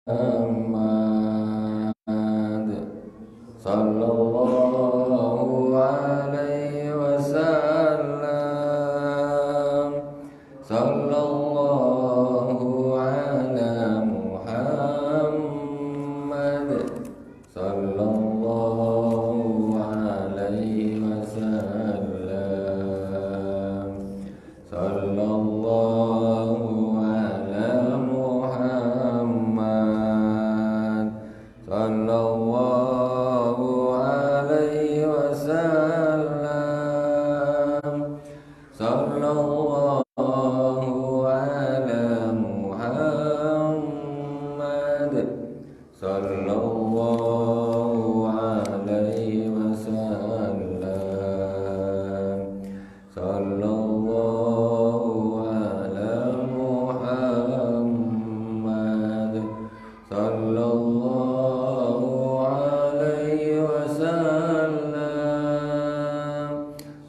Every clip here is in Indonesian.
Muhammad sallallahu alaihi wasallam. Sallallahu ala Muhammad sallallahu alaihi wasallam. Sallallahu ala Muhammad sallallahu alaihi wasallam. Sallallahu ala Muhammad sallallahu alaihi wasallam. Sallallahu ala Muhammad sallallahu alaihi wasallam.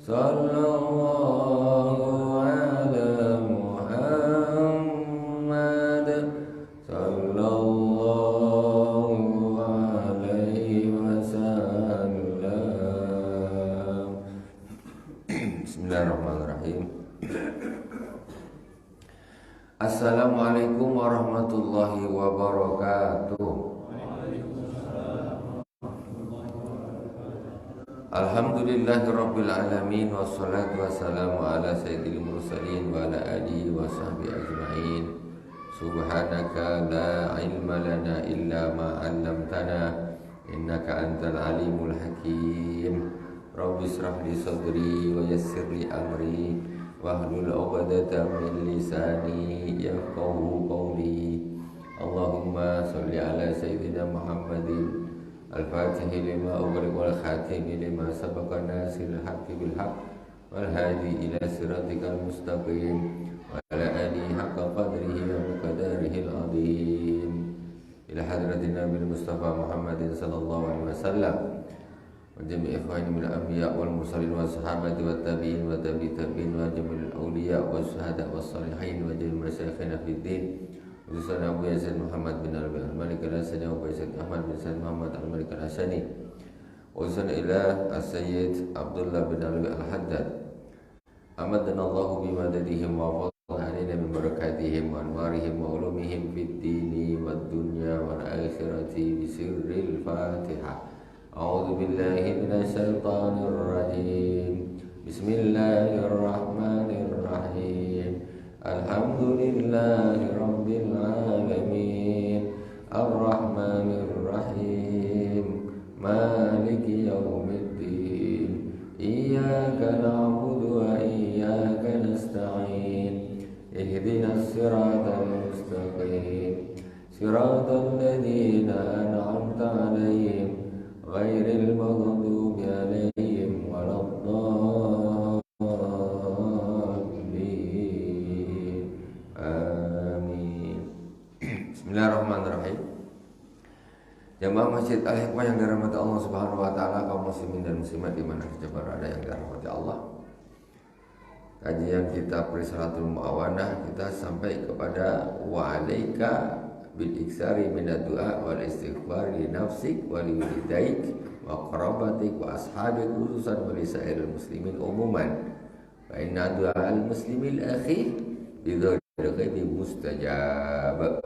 Sallallahu ala Muhammad sallallahu alaihi wasallam. Bismillahirrahmanirrahim. Assalamualaikum warahmatullahi wabarakatuh. Alhamdulillahirabbil alamin wassalatu wassalamu ala sayyidil mursalin wa ala alihi wa sahbihi ajma'in. Subhanaka la ilma lana illa ma 'allamtana innaka antal alimul hakim. Rabbi israh li sadri wa yassir li amri wahlul 'uqdatam min lisani yafqahu qawli. Allahumma shalli ala sayyidina Muhammadin al-Fatihi lima ughliqa wal khatimi lima sabaqa nasiril haqqi bil haqq wal hadi ila siratikal mustaqim wa ala alihi haqqa qadrihi wa miqdarihi al-'azim. Ila hadratin Nabi Mustafa Muhammadin sallallahu alaihi wasallam wa jami'i ikhwani min al-anbiya wal mursalin wa sahabati wat tabi'in wa tabi'in wa jami'il awliya was syuhada was salihin wa jami'il masyayikhina fid din. Utusan Abu Yazid Muhammad bin Al-Malik Al-Hasani wa Abu Yazid Ahmad bin Said Muhammad Al-Malik Al-Hasani. Utusan ila As-Sayyid Abdullah bin Ali Al-Haddad. Amadana Allahu bimadadihim wa fadlana alaina min barakatihim wa anwarihim wa ulumihim fid dini wad dunya wal akhirati bi sirril Fatihah. A'udzu billahi minasy syaithanir rajim. Bismillahirrahmanirrahim. Alhamdulillahi rabbil alamin. Ar-Rahmanir Rahim. Maliki yaumiddin. Iyyaka na'budu wa iyyaka nasta'in. Ihdinas siratal mustaqim. Siratal ladzina an'amta 'alaihim ghairil maghdubi 'alaihim waladdallin. Bismillahirrahmanirrahim. Jamaah Masjid Al-Hikmah yang dirahmati Allah Subhanahu wa taala, kaum muslimin dan muslimat di mana saja berada yang dirahmati Allah. Kajian kita Risalatul Muawanah kita sampai kepada wa 'alaika bil iksari minad du'a wal istighfar li nafsik wa li walidaik wa qarabatik wa ashabik khususan wa li sa'iril muslimin umuman. Fa inna du'a al muslimil akhi bi dzalika mustajab.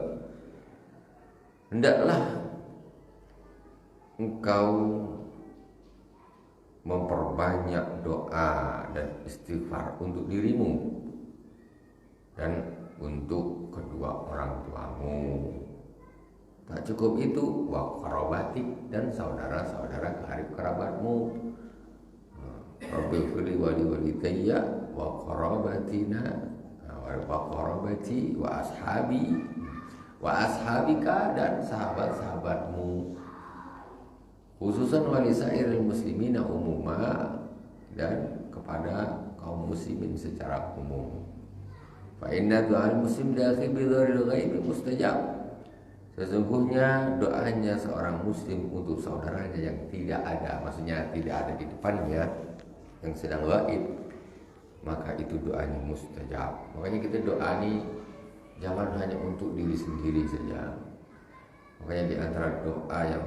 Hendaklah engkau memperbanyak doa dan istighfar untuk dirimu dan untuk kedua orang tuamu. Tak cukup itu, wa qarabatik dan saudara-saudara karib kerabatmu. Rabbil firli wa liwalidayya wa qarabatina wa qarabati wa ashabi wa ashabika dan sahabat-sahabatmu, khususan walisairil muslimina umuma dan kepada kaum muslimin secara umum. Fa inna du'al muslim dakhil bi dzaril ghaibi mustajab. Sesungguhnya doanya seorang muslim untuk saudaranya yang tidak ada, maksudnya tidak ada di depannya, yang sedang gaib, maka itu doanya mustajab. Makanya kita doa ini jangan hanya untuk diri sendiri saja, Makanya di antara doa yang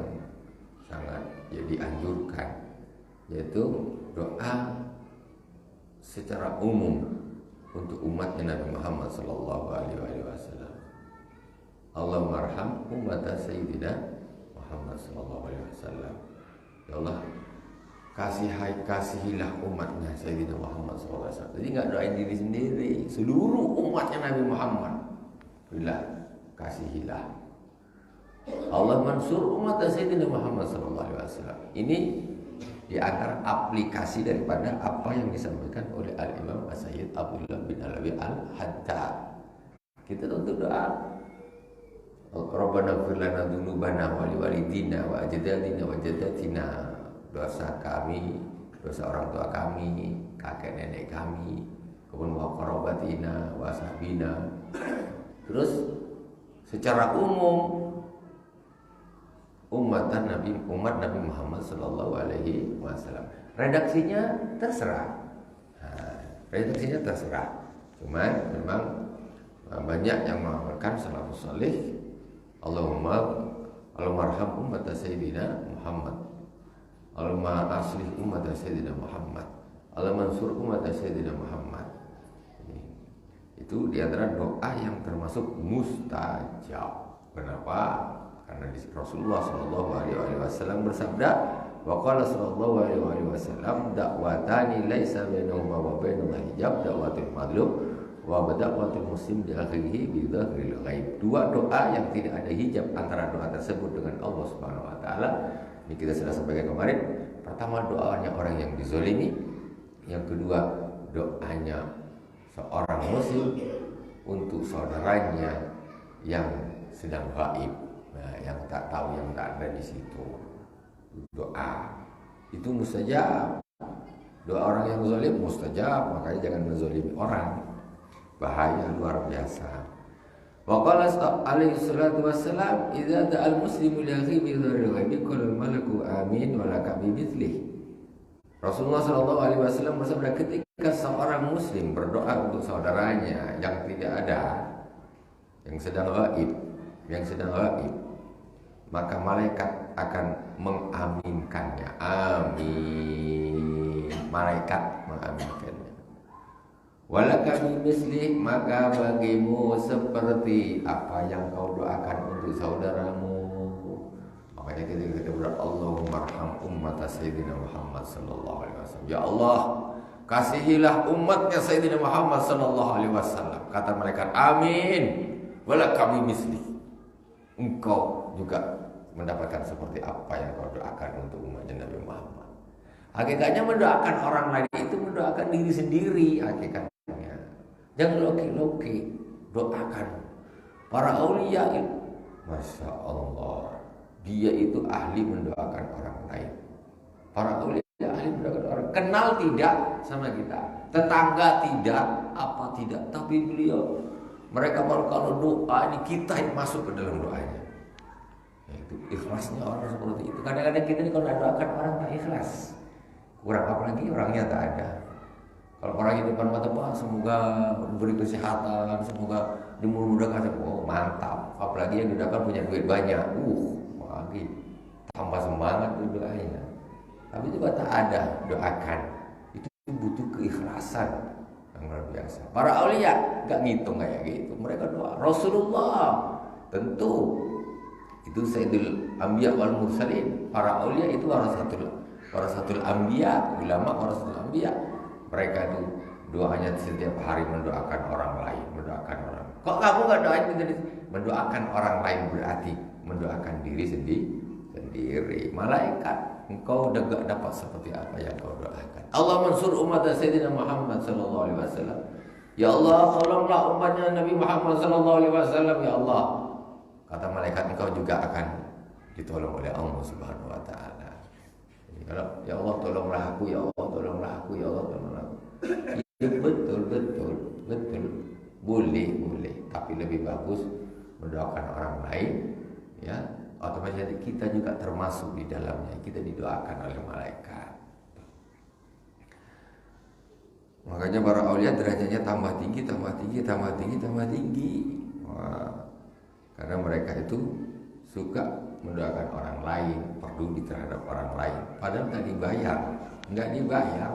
sangat dianjurkan yaitu doa secara umum untuk umatnya Nabi Muhammad sallallahu alaihi wasallam. Allahumma arham umat Sayyidina Muhammad sallallahu alaihi wasallam. Ya Allah, kasihilah umatnya Sayyidina Muhammad sallallahu alaihi wasallam. Jadi enggak doain diri sendiri, seluruh umatnya Nabi Muhammad. Bila kasihilah. Allah mansur umat Sayyidina Muhammad sallallahu alaihi wasallam. Ini di antara aplikasi daripada apa yang disampaikan oleh Al-Imam As-Sayyid Abdullah bin Alawi Al-Haddad. Kita untuk doa Rabbana ighfir lana dzunubana wa liwalidina wa ajdadina wa jaddatina, dosa kami, dosa orang tua kami, kakek nenek kami, kemudian wa qarabatina wa sahbina. Terus secara umum umat Nabi Muhammad sallallahu alaihi wasallam. Redaksinya terserah. Redaksinya terserah. Cuman memang banyak yang mengamalkan salafus salih. Allahumma arham umat Sayyidina Muhammad. Allahumma aslih umat Sayyidina Muhammad. Allahumma mansur umat Sayyidina Muhammad. Itu di antara doa yang termasuk mustajab. Kenapa? Karena Rasulullah Shallallahu Alaihi Wasallam bersabda, wa qala Shallallahu Alaihi Wasallam, dakwatani laisa bainahuma wa bainallahi hijab, dakwatul madlum wa dakwatul muslim di akhirih bi dzahiril ghaib. Dua doa yang tidak ada hijab antara doa tersebut dengan Allah Subhanahu Wa Taala. Ini kita sudah sampaikan kemarin. Pertama, doanya orang yang dizolimi. Yang kedua, doanya seorang muslim untuk saudaranya yang sedang gaib. Nah, yang tak tahu, yang tak ada di situ. Doa itu mustajab. Doa orang yang zalim mustajab, makanya jangan menzalimi orang. Bahaya luar biasa. Wa qala alaihi salatu wassalam, idza da'al muslimu li akhihi bi dzarril ghaibi qala al malaku amin wa laka bi mithlih. Rasulullah sallallahu alaihi wasallam bersabda, ketika seorang muslim berdoa untuk saudaranya yang tidak ada, yang sedang gaib, maka malaikat akan mengaminkannya. Amin. Malaikat mengaminkannya. Walaka bimisli, maka bagimu seperti apa yang kau doakan untuk saudaramu. Makanya kita berdoa, Allahumma arham ummat Sayyidina Muhammad sallallahu alaihi wasallam. Ya Allah, kasihilah umatnya Sayyidina Muhammad sallallahu alaihi wasallam. Kata malaikat, amin. Walaka bimisli. Engkau juga mendapatkan seperti apa yang kau doakan untuk umatnya Nabi Muhammad. Hakikatnya mendoakan orang lain itu mendoakan diri sendiri hakikatnya. Jangan loki-loki, doakan para aulia itu. Masya Allah, dia itu ahli mendoakan orang lain. Para aulia ahli mendoakan orang. Kenal tidak sama kita, tetangga tidak, apa tidak, tapi beliau, mereka baru kalau doa ini kita yang masuk ke dalam doanya. Itu ikhlasnya orang seperti itu. Kadang-kadang kita ini kalau doakan orang tak ikhlas, kurang apalagi orangnya tak ada. Kalau orang di depan mata, Pak, semoga diberi kesehatan, semoga dimudahkan, oh mantap. Apalagi yang didoakan punya duit banyak, lagi tambah semangat doanya. Tapi juga tak ada, doakan. Itu butuh keikhlasan yang luar biasa. Para aulia gak ngitung kayak gitu, mereka doa. Rasulullah tentu itu Sayyidul Anbiya wal Mursalin. Para aulia itu warasatul anbiya, ulama warasatul anbiya. Mereka itu doanya setiap hari mendoakan orang lain, mendoakan orang. Kok kamu gak doain sendiri? Mendoakan orang lain berarti mendoakan diri sendiri. Malaikat, engkau udah gak dapat seperti apa yang kau doakan. Allah mansur umat Sayyidina Muhammad sallallahu alaihi wasallam. Ya Allah, tolonglah umatnya Nabi Muhammad sallallahu alaihi wasallam, ya Allah. Kata malaikat, engkau juga akan ditolong oleh Allah Subhanahu wa taala. Kalau ya Allah tolonglah aku, ya Allah tolonglah aku, ya Allah tolonglah aku. Ya, betul. Boleh. Tapi lebih bagus mendoakan orang lain, ya. Otomatis kita juga termasuk di dalamnya. Kita didoakan oleh malaikat. Makanya para aulia derajatnya tambah tinggi. Wah, karena mereka itu suka mendoakan orang lain, peduli terhadap orang lain, padahal nggak dibayar,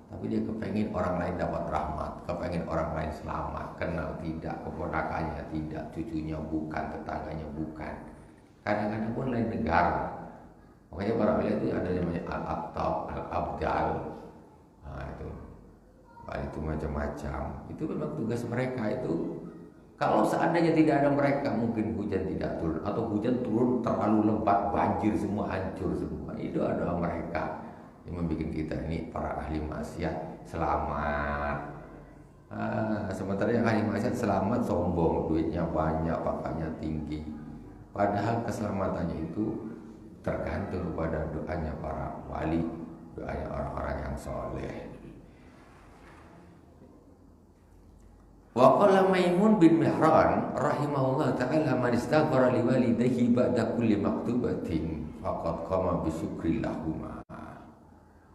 tapi dia kepengen orang lain dapat rahmat, kepengen orang lain selamat, kenal tidak, keponakannya tidak, cucunya bukan, tetangganya bukan, kadang-kadang pun lain negara. Makanya para ulama itu ada namanya al-abtab, al-abdal, nah itu macam-macam. Itu memang tugas mereka itu. Kalau seandainya tidak ada mereka, mungkin hujan tidak turun, atau hujan turun terlalu lebat, banjir semua, hancur semua. Itu adalah mereka yang membuat kita ini para ahli maksiat selamat. Sementara yang ahli maksiat selamat sombong, duitnya banyak, pangkatnya tinggi. Padahal keselamatannya itu tergantung kepada doanya para wali, doanya orang-orang yang soleh. Wa qala Maimun bin Mihran rahimahullah ta'ala man istaghfara li walidayhi ba'da kulli maktubatin faqad qama bi syukri lahuma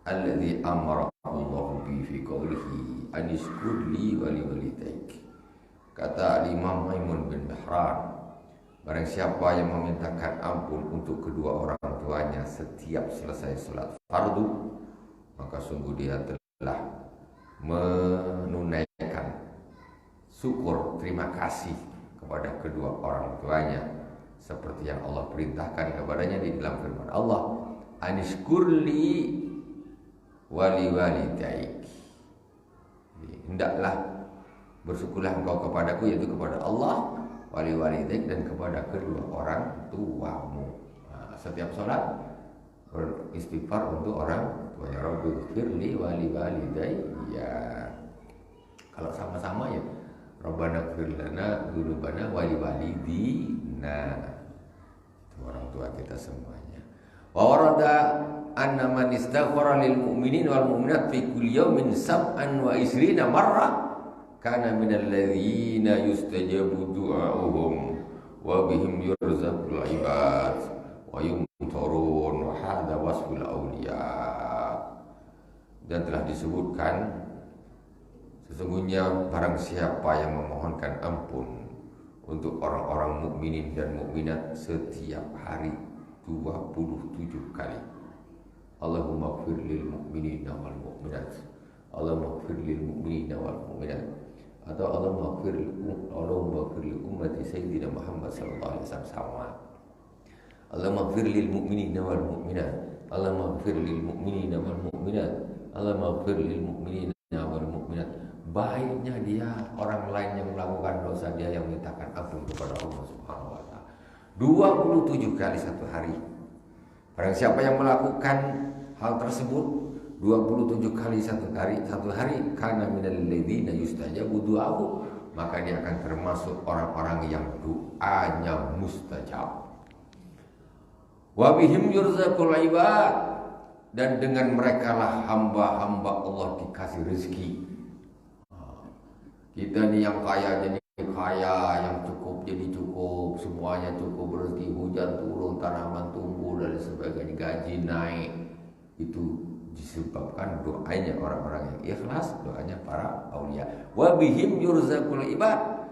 alladhi amara Allah bi fi qawlihi anishkur li wa li walidayk. Kata Imam Maimun bin Mihran, barang siapa yang memintakan ampun untuk kedua orang tuanya setiap selesai salat fardu, maka sungguh dia telah menunaikan syukur, terima kasih kepada kedua orang tuanya seperti yang Allah perintahkan kepadanya di dalam firman Allah, anishkurli wali walidaik. Hendaklah bersyukurlah engkau kepadaku, yaitu kepada Allah, wali walidaik, dan kepada kedua orang tuamu. Setiap sholat beristighfar untuk orang tuanya. Rabbighfirli wali walidaik. Ya, kalau sama-sama ya Rabbana ighfir lana dzunubana wa li walidina. Itu orang tua kita semuanya. Wa warada anna man istaghfara lil mu'minin wal mu'minat fi kulli yawmin sab'an wa isrina marrah kana minal ladzina yustajabu du'a'uhum wa bihim yurzaqul ibad wa yumtarun wa hadha wasful awliya. Dan telah disebutkan, sesungguhnya barang siapa yang memohonkan ampun untuk orang-orang mukminin dan mukminat setiap hari 27 kali. Allahumma ighfir lil mu'minina wal mu'minat. Allahumma ighfir lil mu'minina wal mu'minat. Atau Allahumma ighfir li ummati sayyidina Muhammad sallallahu alaihi wasallam sama. Allahumma ighfir lil mu'minina wal mu'minat. Allahumma ighfir lil mu'minina wal mu'minat. Allahumma ighfir lil mu'minina wal mu'minat. Baiknya dia, orang lain yang melakukan dosa, dia yang mintakan ampun kepada Allah Subhanahu wa taala 27 kali satu hari. Barang siapa yang melakukan hal tersebut 27 kali satu hari, kana minal ladzina yustajabu du'ahu, maka dia akan termasuk orang-orang yang doanya mustajab. Wa bihim yurzaqul ibad, dan dengan mereka lah hamba-hamba Allah dikasih rezeki. Kita nih yang kaya jadi kaya, yang cukup jadi cukup, semuanya cukup, rezeki, hujan turun, tanaman tumbuh dan sebagainya, gaji naik. Itu disebabkan doanya orang-orang yang ikhlas, doanya para aulia. Wa bihim yurzaqul ibad,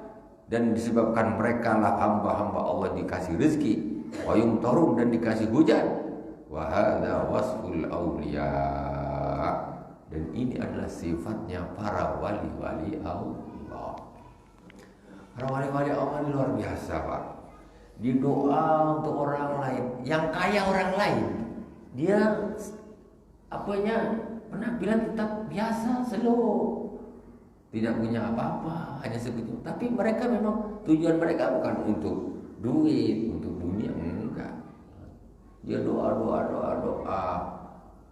dan disebabkan mereka lah hamba-hamba Allah dikasih rezeki, wa yumtarun, dan dikasih hujan. Wa hadza wasful aulia, dan ini adalah sifatnya para wali-wali Allah. Para wali-wali Allah ini luar biasa, Pak. Dia doa untuk orang lain, yang kaya orang lain, dia penampilan tetap biasa, slow, tidak punya apa-apa, hanya segitu. Tapi mereka memang tujuan mereka bukan untuk duit, untuk dunia, enggak. Dia doa,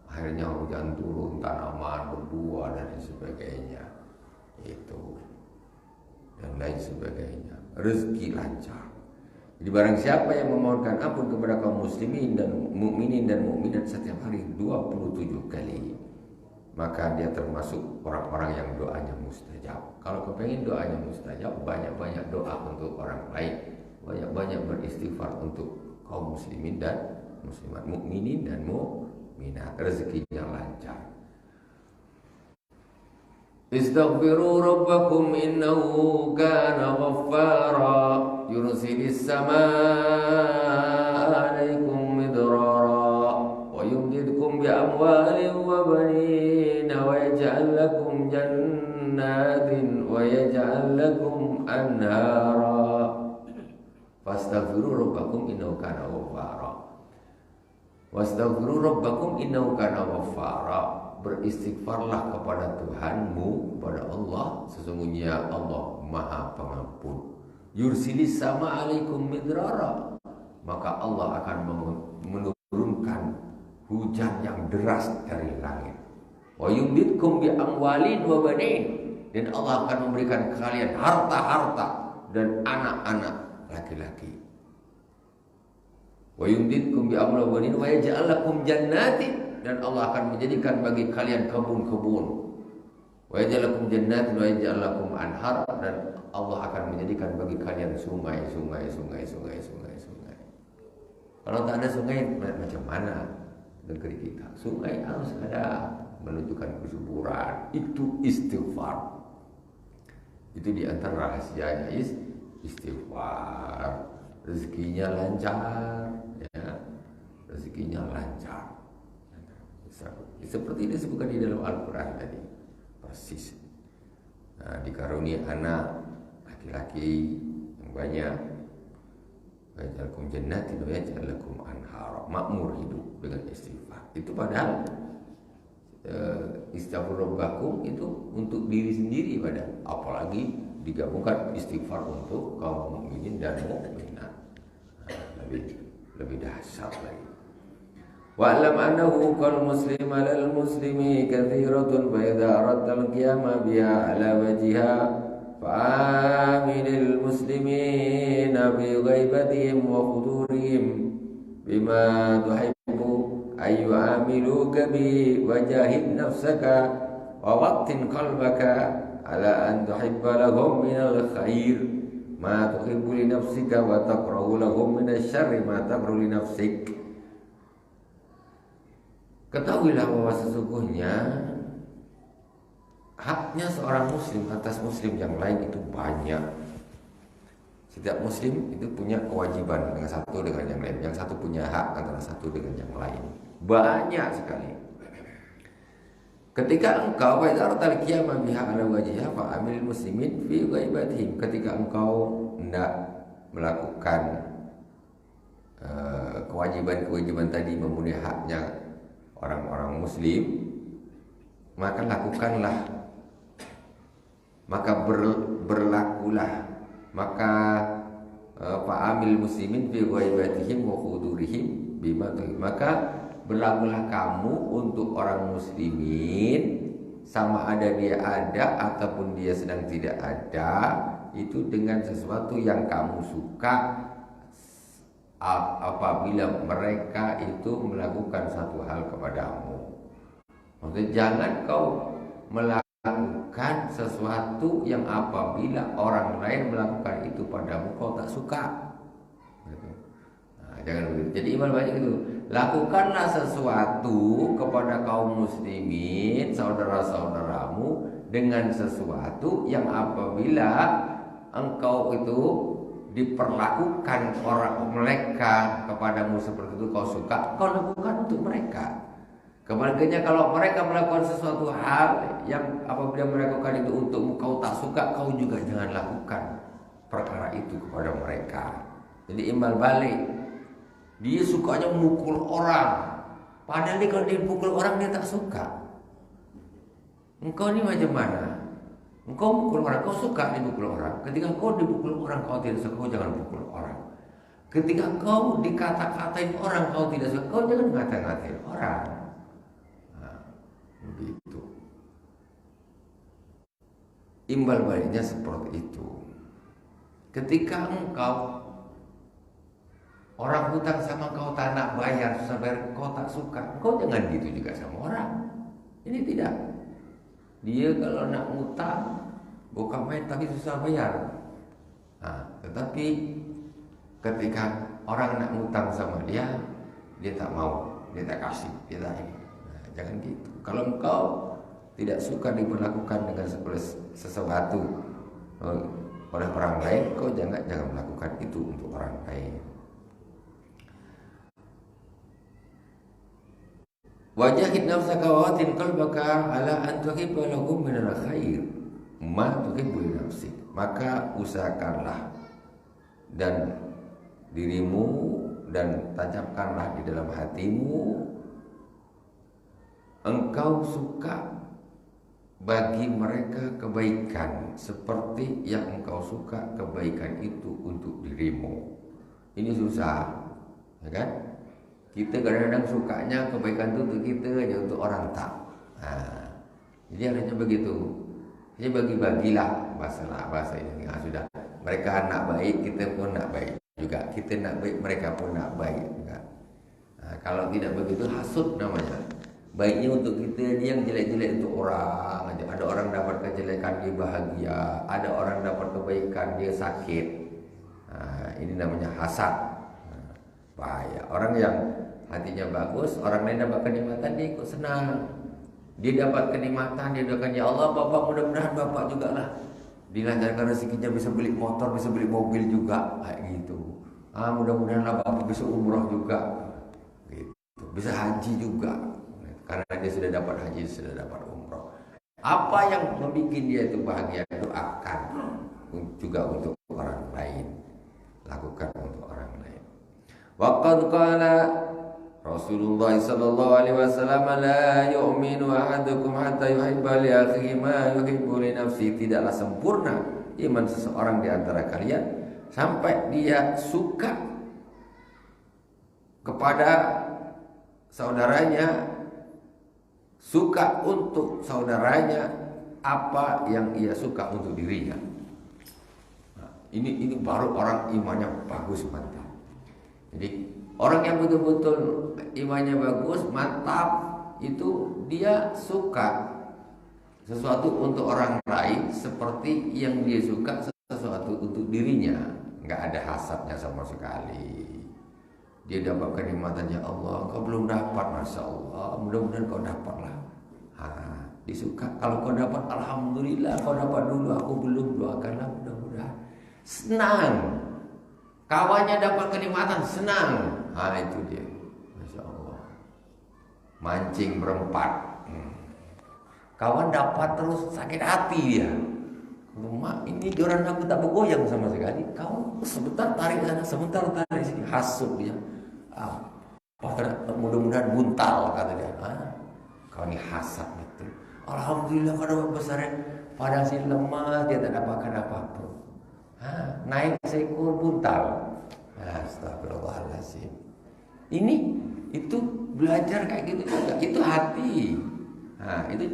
akhirnya hujan turun, tanaman berbuah dan sebagainya, itu dan lain sebagainya, rezeki lancar. Jadi barang siapa yang memohonkan ampun kepada kaum muslimin dan mukminin dan mukminat setiap hari 27 kali, maka dia termasuk orang-orang yang doanya mustajab. Kalau kepengen doanya mustajab, banyak-banyak doa untuk orang lain, banyak-banyak beristighfar untuk kaum muslimin dan muslimat, mukminin dan mukminat, rezekinya lancar. Istaghfiru rabbakum innahu kana ghaffara yursilis samaa wastaghfiru rabbakum innahu kana ghaffara. Wastaghfiru rabbakum innahu kana ghaffara. Beristighfarlah kepada Tuhanmu, kepada Allah, sesungguhnya Allah Maha Pengampun. Yursilis sama alaikum midrara, maka Allah akan menurunkan hujan yang deras dari langit. Wa yumditkum bi amwalin wa banin, dan Allah akan memberikan kalian harta-harta dan anak-anak laki-laki. Wa yumditkum bi amwalin wa banin wa yaj'al lakum jannatin, dan Allah akan menjadikan bagi kalian kebun-kebun. Wa yaj'al lakum jannatin wa yaj'al lakum anhar, dan Allah akan menjadikan bagi kalian sungai-sungai. Kalau tak ada sungai, macam mana negeri kita? Sungai harus ada, menunjukkan kesuburan. Itu istighfar. Itu di antara rahasianya istighfar. Rezekinya lancar, ya. Rezekinya lancar. Seperti ini disebutkan di dalam Al-Quran tadi, persis. Nah, dikaruniai anak laki-laki yang banyak, waj'alkum jannatin wa yaj'al lakum anhara, makmur hidup dengan istighfar. Itu padahal istighfar rabbakum itu untuk diri sendiri, padahal apalagi digabungkan istighfar untuk kaum mukminin dan mukminat. Nah, lebih dahsyat lagi. Wa'lam annahu qal muslim 'alal muslimi katsiratun fa idza aradta al-qiyama biha 'ala wajhiha fa'amilil muslimina bi ghaibatihim wa hudurihim bima tuhibbu ay yu'amiluka bi wajahid nafsaka wa waqtin qalbaka 'ala an tuhibba lahum minal khair ma tuhibbu li nafsika wa takrahu lahum minasy syarri ma takrahu li nafsik. Ketahuilah bahwa sesungguhnya haknya seorang muslim atas muslim yang lain itu banyak. Setiap muslim itu punya kewajiban dengan satu dengan yang lain. Yang satu punya hak antara satu dengan yang lain. Banyak sekali. Ketika engkau wa'idaratal qiyamah biha ala wajhiha fa'amil muslimin fi ghaibatihim, ketika engkau hendak melakukan kewajiban-kewajiban tadi, memenuhi haknya orang-orang muslim, maka lakukanlah, maka berlakulah, maka fa'amil muslimin fi ghaibatihim wa hudurihim bima tuhib, maka berlakulah kamu untuk orang muslimin sama ada dia ada ataupun dia sedang tidak ada, itu dengan sesuatu yang kamu suka apabila mereka itu melakukan satu hal kepadamu. Maksudnya jangan kau melakukan sesuatu yang apabila orang lain melakukan itu padamu kau tak suka. Nah, jangan begitu. Jadi iman banyak itu. Lakukanlah sesuatu kepada kaum muslimin, saudara-saudaramu, dengan sesuatu yang apabila engkau itu diperlakukan orang mereka kepadamu seperti itu kau suka, kau lakukan untuk mereka. Kebaliknya kalau mereka melakukan sesuatu hal yang apabila mereka lakukan itu untukmu kau tak suka, kau juga jangan lakukan perkara itu kepada mereka. Jadi imbal balik. Dia sukanya memukul orang, padahal dia kalau dipukul orang dia tak suka. Engkau ini macam mana? Engkau pukul orang, kau suka dipukul orang. Ketika kau dipukul orang, kau tidak suka, kau jangan pukul orang. Ketika kau dikata-katain orang, kau tidak suka, kau jangan ngata-ngatain orang. Nah, begitu. Imbal baliknya seperti itu. Ketika engkau orang hutang sama kau tak nak bayar, susah bayar, kau tak suka, kau jangan gitu juga sama orang. Ini tidak. Dia kalau nak ngutang bukan main tapi susah bayar. Nah, tetapi ketika orang nak ngutang sama dia, dia tak mau, dia tak kasih, dia tak ini. Nah, jangan gitu. Kalau engkau tidak suka diperlakukan dengan sesuatu oleh orang lain, kau jangan melakukan itu untuk orang lain. Wajahid nafsaka wa watin qalbaka ala an tuhibba lahum minal khair ma tuhibbu li nafsik. Maka usahakanlah dan dirimu dan tancapkanlah di dalam hatimu engkau suka bagi mereka kebaikan seperti yang engkau suka kebaikan itu untuk dirimu. Ini susah, ya kan? Kita kadang-kadang sukanya kebaikan itu untuk kita aja, untuk orang tak. Nah, jadi harusnya begitu. Jadi bagi-bagilah bahasa ini. Nah, sudah. Mereka nak baik, kita pun nak baik juga. Kita nak baik, mereka pun nak baik juga. Nah, kalau tidak begitu hasud namanya. Baiknya untuk kita, dia yang jelek-jelek untuk orang aja. Ada orang dapat kejelekan dia bahagia, ada orang dapat kebaikan dia sakit. Nah, ini namanya hasad. Nah, bahaya. Orang yang hatinya bagus, orang lain dapat kenikmatan dia ikut senang. Dia dapat kenikmatan, dia doakan, ya Allah Bapak mudah-mudahan Bapak juga lah dilancarkan rezekinya, bisa beli motor, bisa beli mobil juga, kayak gitu. Mudah-mudahan lah Bapak bisa umroh juga, gitu. Bisa haji juga. Karena dia sudah dapat haji, sudah dapat umroh. Apa yang membuat dia itu bahagia, doakan juga untuk orang lain. Lakukan untuk orang lain. Waqad qala Rasulullah sallallahu alaihi wasallam, la yu'minu ahadukum hatta yuhibba li akhihi ma yuhibbu li nafsihi. Tidaklah sempurna iman seseorang di antara kalian sampai dia suka kepada saudaranya, suka untuk saudaranya apa yang ia suka untuk dirinya. Nah, ini baru orang imannya bagus, mantap. Jadi orang yang betul-betul imannya bagus, mantap, itu dia suka sesuatu untuk orang lain seperti yang dia suka sesuatu untuk dirinya. Nggak ada hasadnya sama sekali. Dia dapat kenikmatan, ya Allah, kau belum dapat, masya Allah, mudah-mudahan kau dapatlah. Disuka. Kalau kau dapat, alhamdulillah, kau dapat dulu, aku belum, doakanlah mudah-mudahan. Senang. Kawannya dapat kenikmatan, senang. Itu dia, masya Allah. Mancing berempat. Kawan dapat terus sakit hati dia. Mak, ini joran aku tak bergoyang sama sekali. Kau sebentar tarik sana, sebentar tarik sini, hasut dia. Mudah-mudahan buntal, kata dia. Kau ini hasad betul. Alhamdulillah kau dapat besarnya. Padahal si lemah, dia tak dapatkan apa-apa. Naik seekor buntal. Astagfirullahaladzim. Itu belajar kayak gitu juga. Itu hati.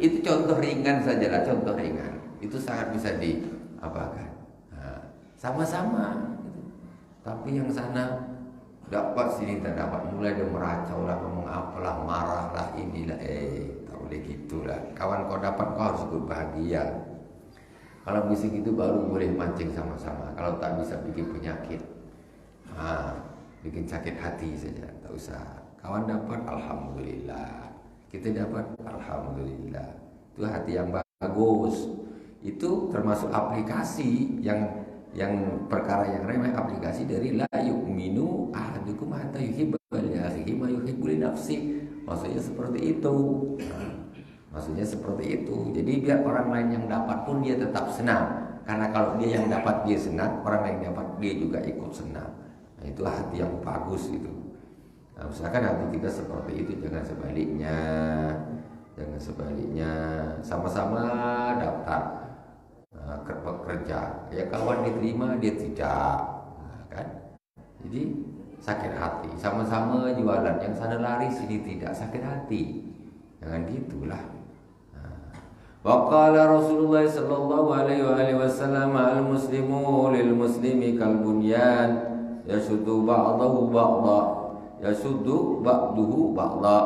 Itu contoh ringan saja lah, contoh ringan. Itu sangat bisa diapakan. Sama-sama. Gitu. Tapi yang sana dapat, sini tak dapat, mulai dia meracau lah, ngomong apalah, marah lah, inilah, tak boleh gitulah. Kawan kau dapat, kau harus ikut bahagia. Kalau bisa gitu baru boleh mancing sama-sama. Kalau tak bisa bikin penyakit, bikin sakit hati saja, tak usah. Kawan dapat, alhamdulillah. Kita dapat, alhamdulillah. Itu hati yang bagus. Itu termasuk aplikasi yang perkara yang remeh, aplikasi dari la yu'minu ahadukum hatta yuhibba li akhihi ma yuhibbu li nafsihi. Maksudnya seperti itu. Maksudnya seperti itu. Jadi biar orang lain yang dapat pun dia tetap senang. Karena kalau dia yang dapat dia senang, orang lain yang dapat dia juga ikut senang. Nah, itu hati yang bagus itu. Nah, misalkan hati kita seperti itu, jangan sebaliknya. Jangan sebaliknya. Sama-sama daftar kerja, ya kawan diterima, dia tidak, kan? Jadi sakit hati. Sama-sama jualan, yang sana lari sini tidak, sakit hati. Jangan gitulah. Wa qala Rasulullah sallallahu alaihi wasallam, al muslimu lil muslimi kal bunyan yashuddu ba'dahu ba'dha yashuddu ba'duhu ba'dha.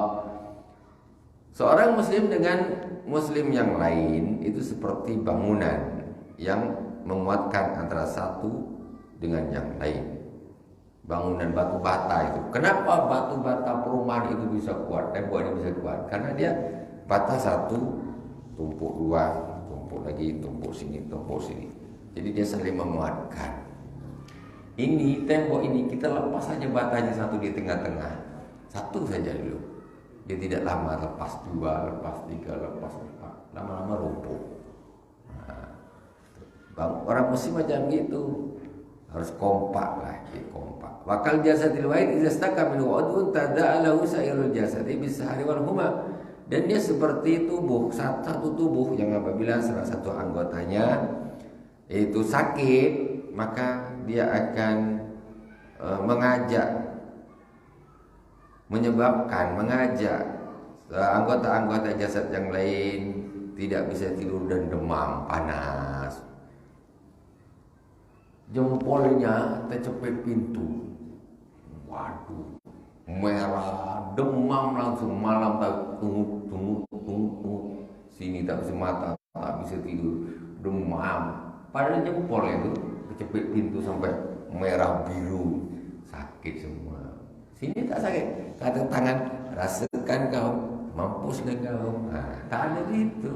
Seorang muslim dengan muslim yang lain itu seperti bangunan yang menguatkan antara satu dengan yang lain. Bangunan batu bata itu. Kenapa batu bata perumahan itu bisa kuat, tembok ini bisa kuat? Karena dia bata satu, tumpuk dua, tumpuk lagi, tumpuk sini, tumpuk sini. Jadi dia saling menguatkan. Ini tembok ini kita lepas saja batanya satu di tengah-tengah. Satu saja dulu. Dia tidak lama, lepas dua, lepas tiga, lepas empat. Lama-lama lumpuh. Orang muslim macam gitu. harus kompak lah, kompak. Wakal jasadil wahid idza staka min udhun tada'alahu sairul jasadi bisahari wal huma. Dan dia seperti tubuh, satu tubuh yang apabila salah satu anggotanya itu sakit, maka dia akan mengajak anggota-anggota jasad yang lain tidak bisa tidur dan demam, panas. Jempolnya tercepit pintu, waduh, merah, demam langsung malam tunggu, sini tak bisa mata, tak bisa tidur, demam. Padahal jempolnya itu kecepit pintu sampai merah biru, sakit semua. Sini tak sakit, kata tangan, rasakan kau, mampus kau. Nah, tak ada itu,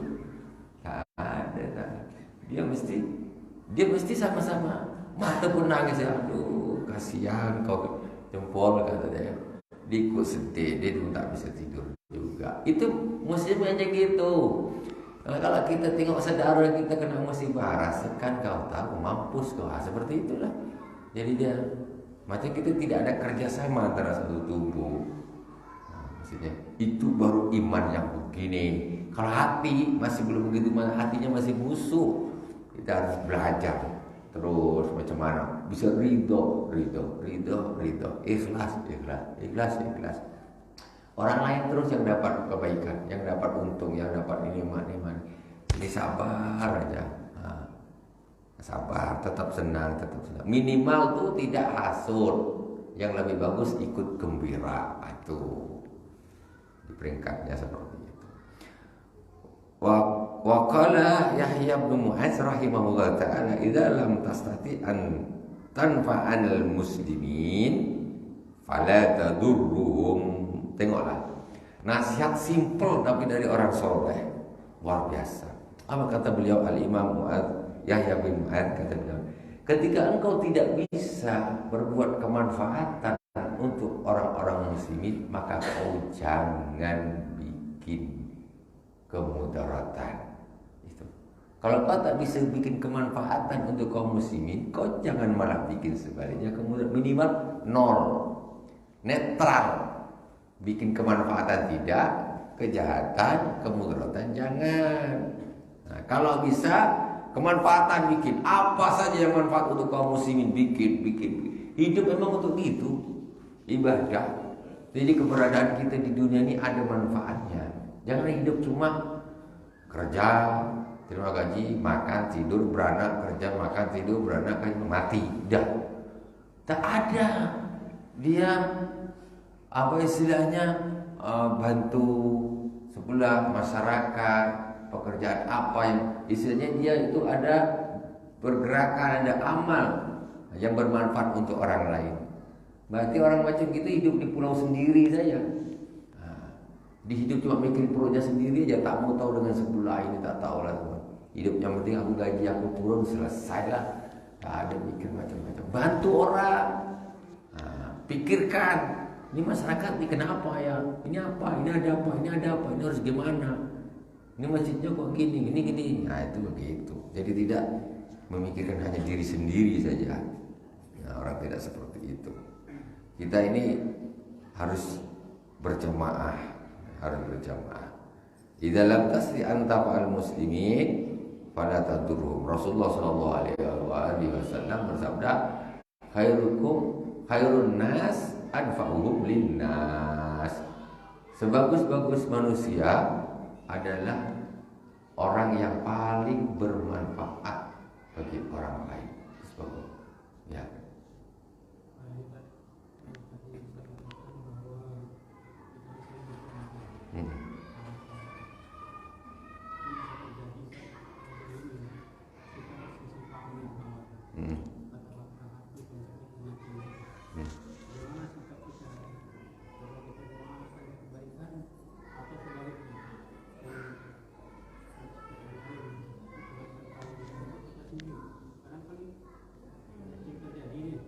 tak ada. Dia mesti sama-sama. Mata pun nangis ya, aduh kasihan kau jempol kata dia. Dia ikut sedih, dia pun tak bisa tidur juga. Itu musibahnya gitu. Kalau kita tengok saudara kita kena musibah, rasakan kau tahu mampus kau, seperti itulah. Jadi dia macam kita tidak ada kerjasama antara satu tubuh. Maksudnya itu baru iman yang begini. Kalau hati masih belum begitu, hatinya masih busuk. Kita harus belajar terus macam mana bisa ridho, ikhlas. Orang lain terus yang dapat kebaikan, yang dapat untung, yang dapat nikmat. Jadi sabar aja, sabar, tetap senang. Minimal tuh tidak hasut, yang lebih bagus ikut gembira. Itu di peringkatnya seperti itu. Wa qala Yahya bin Mu'adz rahimahullah ta'ala idza lam tastati an tanfa'al muslimin fala tadurruhum. Tengoklah, nasihat simpel tapi dari orang soleh, luar biasa. Apa kata beliau Al-Imam Yahya bin Mu'adz, kata beliau, ketika engkau tidak bisa berbuat kemanfaatan untuk orang-orang muslimin, maka kau jangan bikin kemudaratan. Kalau kau tak bisa bikin kemanfaatan untuk kaum muslimin, kau jangan malah bikin sebaliknya kemudaratan. Minimal nol, netral. Bikin kemanfaatan tidak, kejahatan, kemudaratan jangan. Nah, kalau bisa kemanfaatan bikin, apa saja yang manfaat untuk kaum muslimin bikin. Hidup memang untuk itu, ibadah. Jadi keberadaan kita di dunia ini ada manfaatnya. Jangan hidup cuma kerja, terima gaji, makan, tidur, beranak, kerja, makan, tidur, beranak, mati. Dah. Tak ada. Dia apa istilahnya bantu sebelah masyarakat, pekerjaan apa yang istilahnya dia itu ada pergerakan, ada amal yang bermanfaat untuk orang lain. Berarti orang macam kita hidup di pulau sendiri saja. Di hidup cuma mikir perutnya sendiri aja, tak mau tahu dengan sebelah ini, tak tahu lah teman. Hidup yang penting aku gaji aku turun, selesai lah. Tak ada mikir macam-macam. Bantu orang, pikirkan. Ini masyarakat ini kenapa ya? Ini apa? Ini ada apa? Ini ada apa? Ini harus gimana? Ini masjidnya kok gini? Nah itu begitu. Jadi tidak memikirkan hanya diri sendiri saja. Nah, orang tidak seperti itu. Kita ini harus berjamaah. Di dalam tasri antafa'al muslimin fala tadurruhum. Rasulullah sallallahu alaihi wasallam bersabda, khairun nas anfa'uhum linnas. Sebagus-bagus manusia adalah orang yang paling bermanfaat bagi orang lain. Ya.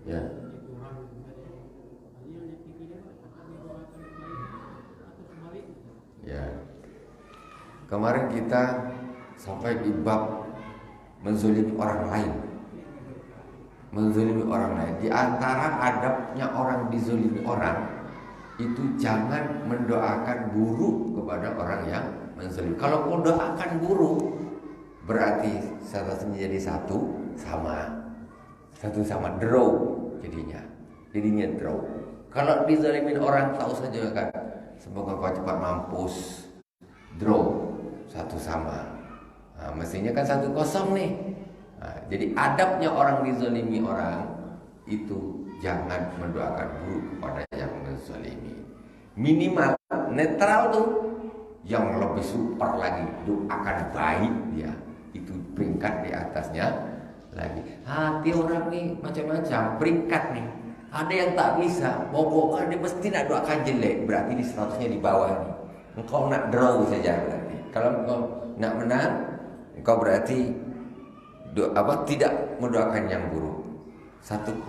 Ya. Ya. Kemarin kita sampai di bab menzalimi orang lain. menzalimi orang lain. Di antara adabnya orang dizalimi orang itu jangan mendoakan buruk kepada orang yang menzalimi. Kalau mendoakan buruk berarti statusnya jadi satu sama draw jadinya draw. Kalau dizalimin orang tak usah juga kan, semoga kau cepat mampus, draw satu sama. Nah, mestinya kan 1-0 nih. Nah, jadi adabnya orang dizalimi orang itu jangan mendoakan buruk kepada yang menzalimi. Minimal netral tuh, yang lebih super lagi doakan baik dia, itu peringkat di atasnya lagi. Hati orang nih macam-macam peringkat nih. Ada yang tak bisa, pokoknya dia mesti nak doakan jelek, berarti di statusnya di bawah nih. Engkau nak draw saja berarti. Kalau engkau nak menang, engkau berarti tidak mendoakan yang buruk. 1-0.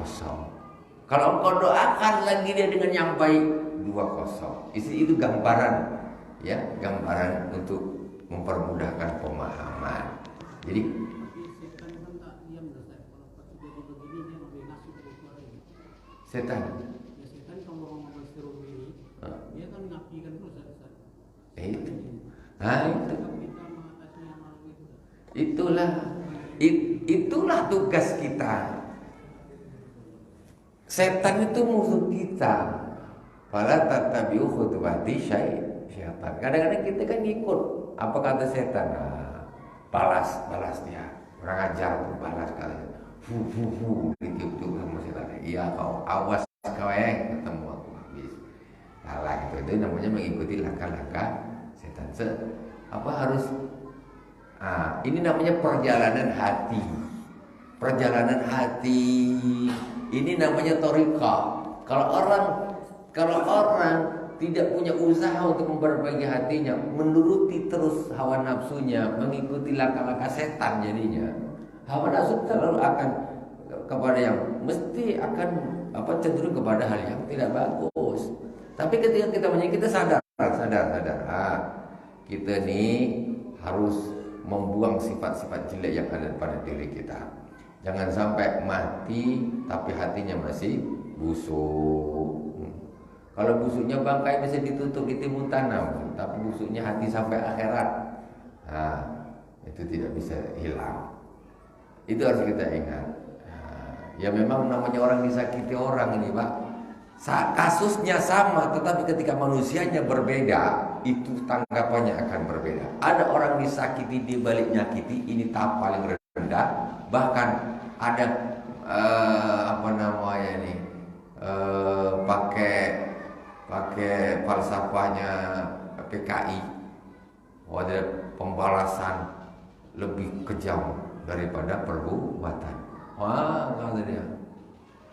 Kalau engkau doakan lagi dia dengan yang baik, 2-0. Itu gambaran, ya, gambaran untuk mempermudahkan pemahaman. Jadi setan kalau ngomong seru ini, dia kan ngapikan terus itu. Itulah tugas kita. Setan itu musuh kita. Fala tattabi'u khutuwati syaitan. Kadang-kadang kita kan ngikut apa kata setan. Balas dia. Orang ajar tuh balas kalian. Ditiup-tiup sama setan. Iya kau awas kau ketemu aku habis. Salah itu namanya mengikuti langkah-langkah setan. Ini namanya perjalanan hati. Perjalanan hati ini namanya thariqah. Kalau orang tidak punya usaha untuk memperbaiki hatinya, menuruti terus hawa nafsunya, mengikuti langkah-langkah setan, jadinya hawa nafsu selalu akan kepada yang mesti akan cenderung kepada hal yang tidak bagus. Tapi ketika kita sadar, kita nih harus membuang sifat-sifat jelek yang ada pada diri kita. Jangan sampai mati tapi hatinya masih busuk. Kalau busuknya bangkai bisa ditutup di timun tanam, tapi busuknya hati sampai akhirat, itu tidak bisa hilang. Itu harus kita ingat. Ya memang namanya orang disakiti orang ini, Pak. Kasusnya sama, tetapi ketika manusianya berbeda, itu tanggapannya akan berbeda. Ada orang disakiti di balik nyakiti, ini tahap paling rendah. Bahkan ada pakai falsafahnya PKI, ada pembalasan lebih kejam daripada perbuatan. Wah, kata dia,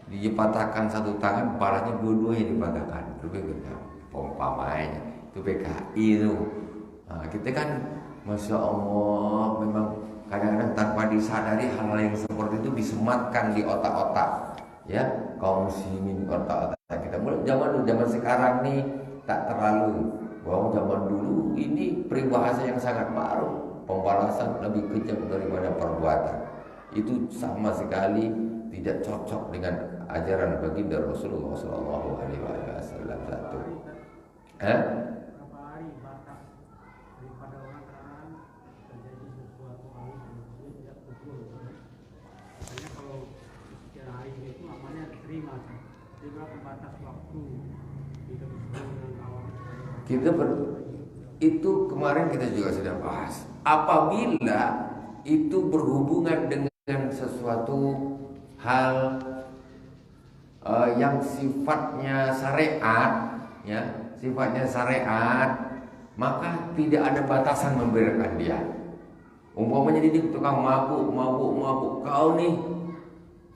dipatahkan satu tangan, balasnya dua-duanya dipatahkan, lebih kejam. Pompamanya itu PKI itu. Nah, kita kan, masya Allah, memang kadang-kadang tanpa disadari hal-hal yang seperti itu disematkan di otak-otak, ya, kaum muslimin, otak-otak kita. Mulai zaman sekarang nih tak terlalu. Wow, zaman dulu ini peribahasa yang sangat ma'ruf, pembalasan lebih kejam daripada perbuatan. Itu sama sekali tidak cocok dengan ajaran baginda Rasulullah Sallallahu Alaihi Wasallam. Satu. Berapa hari batas daripada orang terjadi sesuatu hal yang tidak betul? Makanya kalau sekian hari itu amalnya diterima. Jadi berapa batas waktu kita bertemu dengan kawan? Itu kemarin kita juga sudah bahas. Apabila itu berhubungan dengan sesuatu hal yang sifatnya syariat, ya, sifatnya syariat, maka tidak ada batasan membiarkan dia. Umpamanya dia tukang mabuk, kau nih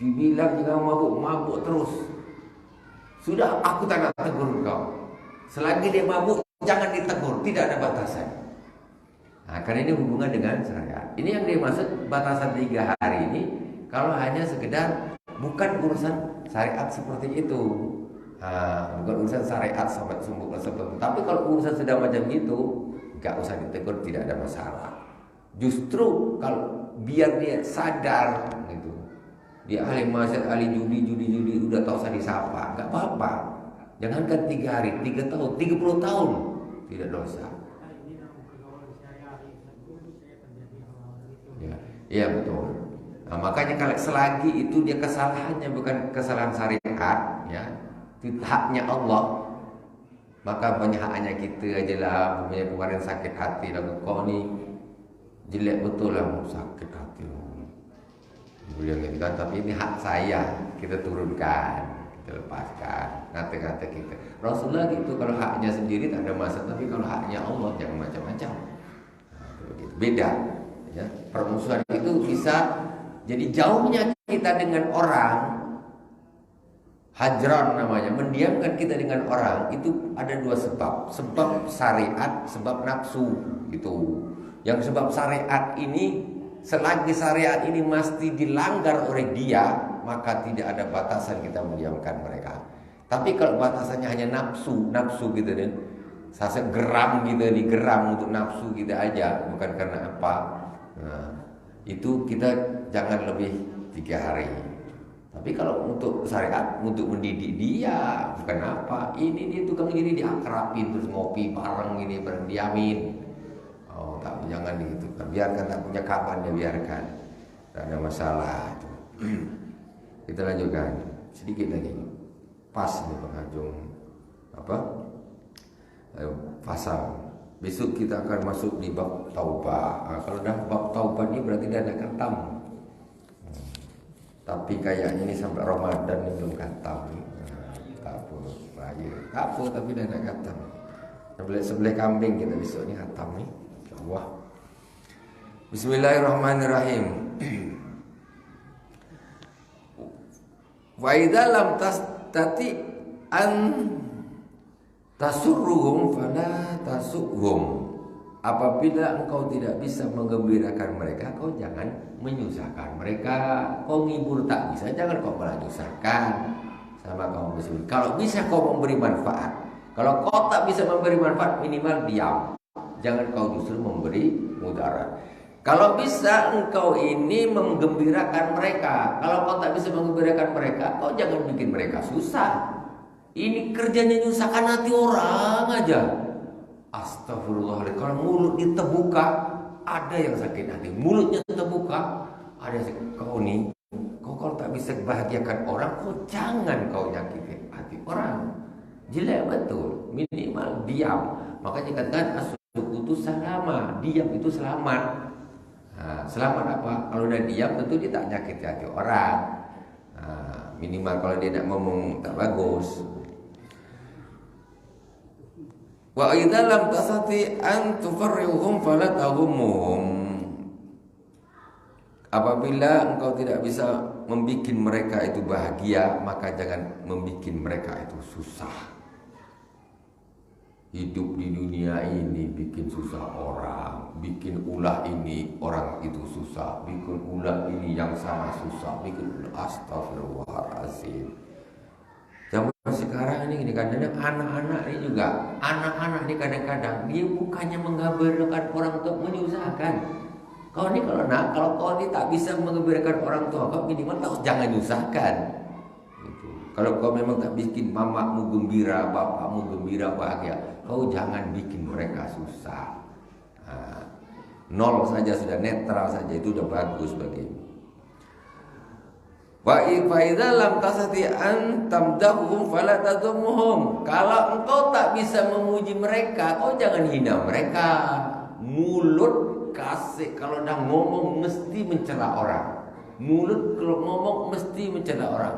dibilang jangan mabuk terus. Sudah aku tak nak tegur kau. Selagi dia mabuk jangan ditegur, tidak ada batasan. Nah, karena ini hubungan dengan syariat. Ini yang dimaksud batasan 3 hari ini. Kalau hanya sekedar bukan urusan syariat seperti itu, bukan urusan syariat sampai seperti. Tapi kalau urusan sudah macam itu, nggak usah ditegur, tidak ada masalah. Justru kalau biar dia sadar gitu, Dia ahli maksiat, ahli judi udah tahu saya disapa, nggak apa-apa. Jangankan 3 hari, 3 tahun, 30 tahun tidak dosa. Ya betul. Nah, makanya kalau selagi itu dia kesalahannya bukan kesalahan syariat, ya, itu haknya Allah, maka banyak haknya kita aja lah. Kemarin sakit hati lagu kau ni jelek betul lah, sakit hati. Beliau kan, tapi ini hak saya, kita turunkan, kita lepaskan kata-kata kita. Rasulullah gitu, kalau haknya sendiri tak ada masalah, tapi kalau haknya Allah jangan macam-macam. Nah, beda. Ya, permusuhan itu bisa jadi jauhnya kita dengan orang, hajran namanya, mendiamkan kita dengan orang itu ada 2 sebab. Sebab syariat, sebab nafsu gitu. Yang sebab syariat ini, selagi syariat ini mesti dilanggar oleh dia, maka tidak ada batasan kita mendiamkan mereka. Tapi kalau batasannya hanya nafsu gitu kan, saya geram gitu, digeram untuk nafsu kita aja, bukan karena apa. Nah, itu kita jangan lebih 3 hari. Tapi kalau untuk syariat, untuk mendidik dia, bukan apa. Ini dia tukang ini diakrabin terus ngopi bareng ini, bareng diamin. Oh, tak, jangan gitu. Biarkan, tak punya kapan ya biarkan. Tak ada masalah. Kita lanjutkan sedikit lagi. Pas nih penghujung apa? Pasal. Besok kita akan masuk di bab taubah. Kalau dah bab taubah ni berarti dah nak khatam. Tapi kayaknya ini sampai Ramadan ni belum khatam. Tak apa, raya. Tak apa, tapi dah nak khatam. Sebelah kambing kita besok ni khatam ni. InsyaAllah. Bismillahirrahmanirrahim. Wa idza lam tastati an tasurruhum fala tasuhum. Apabila engkau tidak bisa menggembirakan mereka, kau jangan menyusahkan mereka. Kau ngibur tak bisa, jangan kau malah nyusahkan sama kaum muslimin. Kalau bisa kau memberi manfaat. Kalau kau tak bisa memberi manfaat, minimal diam. Jangan kau justru memberi mudarat. Kalau bisa engkau ini menggembirakan mereka. Kalau kau tak bisa menggembirakan mereka, kau jangan bikin mereka susah. Ini kerjanya nyusahkan hati orang aja. Astagfirullahaladzim. Kalau mulut dia terbuka, ada yang sakit hati. Mulutnya terbuka, ada yang sakit. Kau nih, kau kalau tak bisa bahagiakan orang, kau jangan kau nyakiti hati orang. Jelek betul. Minimal diam. Makanya katakan as-sukutu salama. Diam itu selamat. Nah, selamat apa? Kalau udah diam tentu dia tak nyakiti hati orang. Nah, minimal kalau dia nak ngomong tak bagus. Wa idza lam tasati an tufarrihum fala tahumhum. Apabila engkau tidak bisa membuat mereka itu bahagia, maka jangan membuat mereka itu susah. Hidup di dunia ini bikin susah orang, bikin ulah ini orang itu susah, bikin ulah ini yang sama susah, bikin ulah. Astagfirullahaladzim. Zaman sekarang ini kadang-kadang anak-anak ini juga, anak-anak ini kadang-kadang dia bukannya menggambarkan orang tua, menyusahkan. Kau ini kalau kau ini tak bisa menggambarkan orang tua, kau minimal tahu jangan nyusahkan. Gitu. Kalau kau memang tak bikin mamamu gembira, bapakmu gembira, bahagia, kau jangan bikin mereka susah. Nah, 0 saja sudah, netral saja itu sudah bagus bagimu. Wa idza lam tasati an tamdahum fala tadhumhum. Kalau engkau tak bisa memuji mereka, kau jangan hina mereka. Mulut kasih kalau dah ngomong mesti mencela orang. Mulut kalau ngomong mesti mencela orang.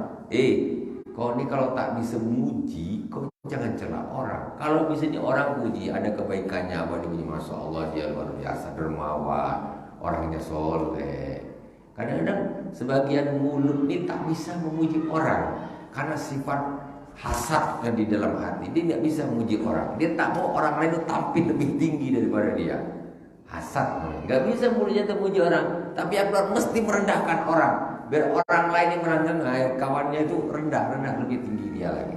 Kau ni kalau tak bisa muji, kau jangan cela orang. Kalau misalnya orang puji, ada kebaikannya, apa dia, masya Allah dia luar biasa dermawan, orangnya soleh. Kadang-kadang sebagian mulut ini tak bisa memuji orang karena sifat hasad yang di dalam hati. Dia tidak bisa memuji orang. Dia tak mau orang lain itu tampil lebih tinggi daripada dia. Hasad, nggak bisa mulutnya memuji orang, tapi apa mesti merendahkan orang. Biar orang lain yang merendahkan, kawannya itu rendah lebih tinggi dia lagi.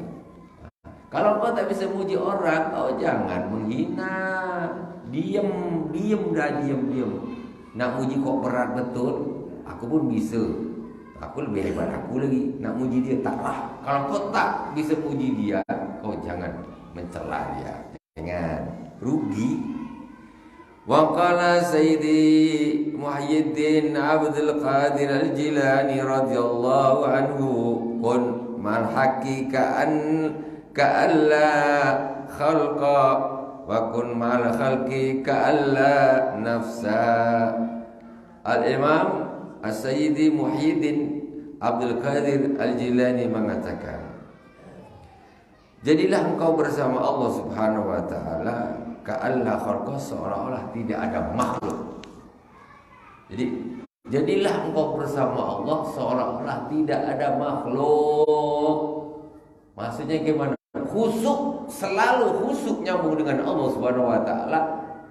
Kalau kau tak bisa memuji orang, kau jangan menghina. Diam. Nak muji kok berat betul. Aku pun bisa. Aku lebih hebat aku lagi nak muji dia. Taklah. Kalau kau tak bisa muji dia, kau jangan mencela dia. Jangan rugi. Wa qala Sayyidi Muhyiddin Abdul Qadir Al-Jilani radhiyallahu anhu, kun mal haqiqan ka'alla khalqa wa kun mal khalqi ka'alla nafsa. Al-Imam As-Sayyidi Muhyiddin Abdul Qadir Al-Jilani mengatakan, jadilah engkau bersama Allah Subhanahu wa taala ka'alla khalqa, seolah-olah tidak ada makhluk. Jadi jadilah engkau bersama Allah seolah-olah tidak ada makhluk. Maksudnya gimana? Khusyuk, selalu khusyuk nyambung dengan Allah Subhanahu wa taala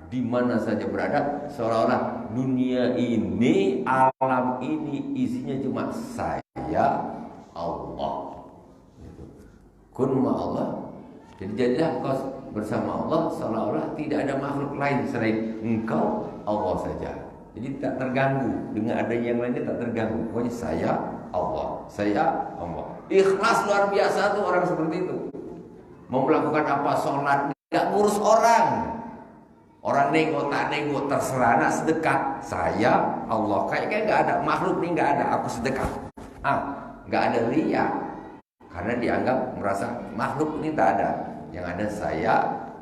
di mana saja berada, seolah-olah dunia ini, alam ini isinya cuma saya, Allah. Kun ma Allah. Jadi jadilah engkau bersama Allah seolah-olah tidak ada makhluk lain selain engkau, Allah saja. Jadi tak terganggu dengan adanya yang lainnya, tak terganggu. Pokoknya saya Allah, saya Allah. Ikhlas luar biasa tuh orang seperti itu. Mau melakukan apa, sholat, nggak ngurus orang. Orang nengok tak nengok terserah, nak sedekah saya Allah. Kayaknya nggak ada makhluk nih, nggak ada, aku sedekah. Nggak ada riya, karena dianggap merasa makhluk ini tak ada. Yang ada saya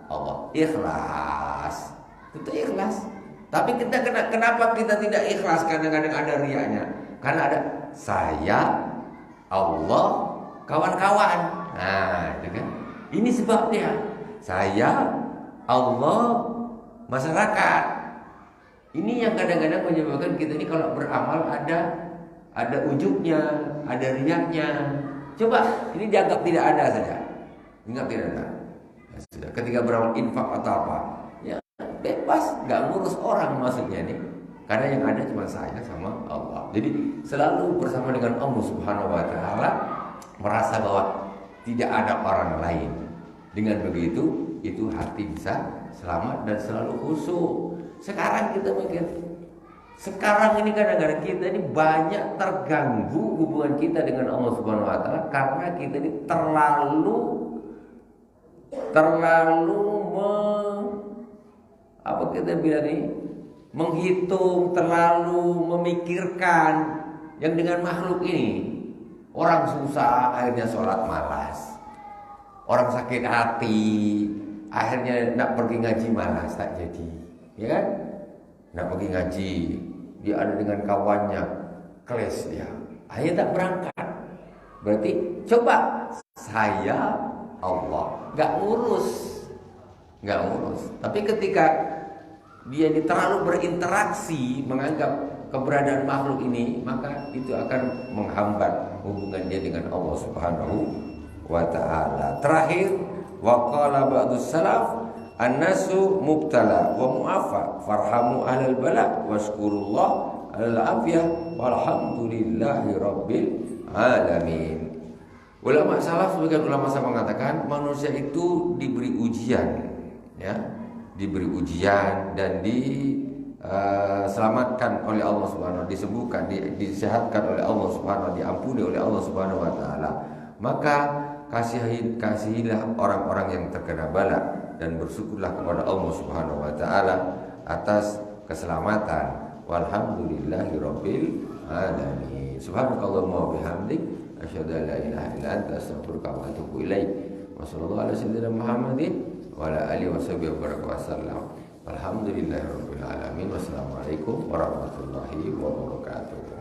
Allah. Ikhlas, itu ikhlas. Tapi kita kenapa kita tidak ikhlas? Kadang-kadang ada riyanya. Karena ada saya Allah kawan-kawan. Nah, itu kan. Ini sebabnya. Saya Allah masyarakat. Ini yang kadang-kadang menyebabkan kita ini kalau beramal ada ujubnya, ada riyaknya. Coba ini dianggap tidak ada saja. Ingat tidak ada. Ya, sudah. Ketika beramal infak atau apa, ya bebas, nggak ngurus orang maksudnya nih. Karena yang ada cuma saya sama Allah. Jadi selalu bersama dengan Allah Subhanahu wa taala, merasa bahwa tidak ada orang lain. Dengan begitu, itu hati bisa selamat dan selalu khusyuk. Sekarang kita mikir, sekarang ini kadang-kadang kita ini banyak terganggu hubungan kita dengan Allah Subhanahu wa taala karena kita ini terlalu apa kita bilang ini, menghitung, terlalu memikirkan yang dengan makhluk ini. Orang susah akhirnya sholat malas, orang sakit hati akhirnya nak pergi ngaji malas, tak jadi, ya kan? Nak pergi ngaji, dia ada dengan kawannya, kelas dia, akhirnya tak berangkat. Berarti coba saya Allah, nggak ngurus. Tapi ketika dia ini terlalu berinteraksi, menganggap keberadaan makhluk ini, maka itu akan menghambat hubungan dia dengan Allah Subhanahu wa ta'ala. Terakhir, wa qala ba'dus salaf, an-nasu mubtala wa mu'afa farhamu ahlal bala washkurullah alal afiyah walhamdulillahi rabbil alamin. Ulama salaf, sebagian ulama salaf mengatakan manusia itu diberi ujian, ya, diberi ujian dan diselamatkan oleh Allah Subhanahu wa taala, disembuhkan, disehatkan oleh Allah Subhanahu wa taala, diampuni oleh Allah Subhanahu wa taala. Maka kasihilah orang-orang yang terkena bala dan bersyukurlah kepada Allah Subhanahu wa taala atas keselamatan. Walhamdulillahirabbil alamin. Subhanakallahumma wa bihamdik asyhadu an la ilaha illa anta astaghfiruka wa atubu ilaik. Wa sallallahu ala sayyidina Muhammadin wa ala alihi washabihi wasallam. Alhamdulillahirabbil alamin. Wassalamualaikum warahmatullahi wabarakatuh.